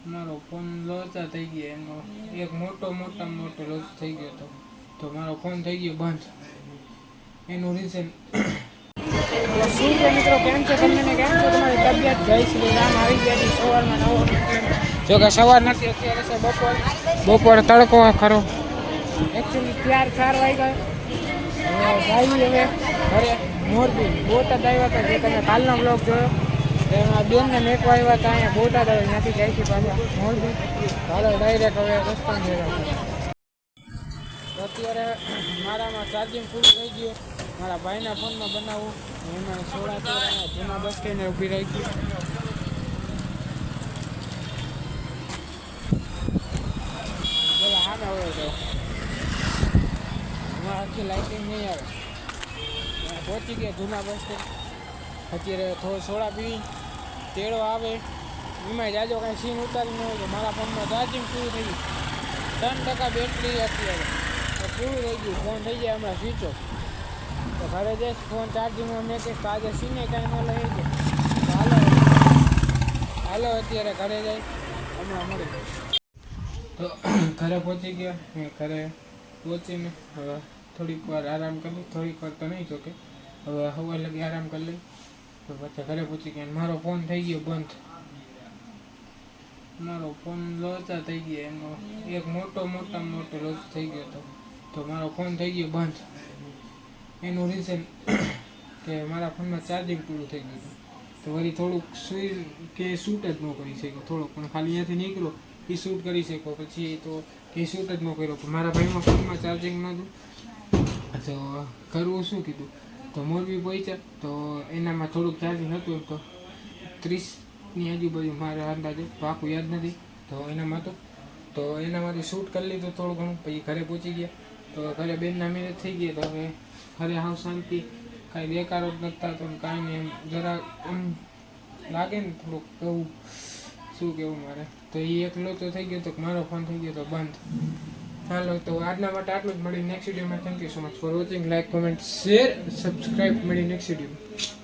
મારો ફોન લોચા થઈ ગયો, એનો એક મોટામાં મોટો લોચ થઈ ગયો હતો, તો મારો ફોન થઈ ગયો બંધ. એનું રીઝન તો શું છે મિત્રો, કેમ છે તમને, કેમ છો તમારી તબિયત? જય શ્રી રામ. આવી ગયા છે સવારમાં 9 જો કે સવાર નથી, અત્યારે છે બપોર તડકો ખરો. એકચ્યુઅલી 4 વાગ્યા. હવે ઘરે મોરબી બોટાદ આવ્યા હતા, જે તમે કાલનો બ્લોગ જોયો એમાં બેનને મેકવા આવ્યા હતા. અહીંયા બોટાદ આવે ત્યાંથી જાય છે પાછા મોરબી. હાલો ડાયરેક્ટ હવે રસ્તામાં જઈ રહ્યા છે. અત્યારે મારામાં ચાર્જિંગ પૂરું થઈ ગયું. મારા ભાઈના ફોનમાં બનાવું એમાં 16 જૂના બસ સ્ટેન્ડે ઊભી રાખી. પેલા હા ના હોય તો એમાં આખી લાઇટિંગ નહીં આવે. પહોંચી ગયા જૂના બસ સ્ટેન્ડ. અત્યારે થોડો સોડા પીવી, તેડો આવે એમાં જાજો કાંઈ સીન ઉતારી ન હોય તો મારા ફોનમાં ચાર્જિંગ પૂરું થઈ ગયું. 3% બેટરી અત્યારે પૂરું થઈ ગયું. ફોન થઈ જાય હમણાં સ્વિચ ઓફ. તો ઘરે જઈશ ફોન ચાર્જિંગમાં મેં કહીશ તો આજે સીને કાંઈ ન લઈ જાય. હાલો અત્યારે ઘરે જાય, હમણાં મળી. તો ઘરે પહોંચી ગયા. ઘરે પહોંચીને હવે થોડીક વાર આરામ કરી, થોડીક વાર તો નહીં જોકે હવે સવાર લગી આરામ કરી લઈ. તો પછી ઘરે પહોંચી ગયા. મારો ફોન થઈ ગયો બંધ. મારો ફોન લોચા થઈ ગયો, એનો એક મોટામાં મોટો લોચ થઈ ગયો હતો, તો મારો ફોન થઈ ગયો બંધ. એનું રીઝન કે મારા ફોનમાં ચાર્જિંગ પૂરું થઈ ગયું હતું. તો વળી થોડુંક સુઈ કે શૂટ જ ન કરી શક્યો, થોડોક પણ ખાલી અહીંયાથી નીકળો એ શૂટ કરી શકો, પછી તો એ શૂટ જ ન કર્યો. મારા ભાઈમાં ફોનમાં ચાર્જિંગ નહોતું, તો કરવું શું કીધું. તો મોરબી પહોંચ્યા તો એનામાં થોડુંક ચાર્જિંગ હતું, તો 30ની આજુબાજુ મારા અંદાજે, તો આખું યાદ નથી. તો એનામાં હતું, તો એનામાંથી શૂટ કરી લીધું થોડું ઘણું. પછી ઘરે પહોંચી ગયા. તો ઘરે બેનના મેરેજ થઈ ગયા. તો હવે ઘરે હાવ શાંતિ, કાંઈ દેકારો જ નથી થતો, કાંઈ નહીં. એમ જરા એમ લાગે ને થોડુંક કહું શું કહેવું મારે. તો એ એકલો તો થઈ ગયો તો મારો ફોન થઈ ગયો તો બંધ. હાલો તો આજના માટે આટલું જ. મળી નેક્સ્ટ વિડીયોમાં. Thank you so much for watching. Like, comment, share, subscribe. મળી નેક્સ્ટ વિડીયો.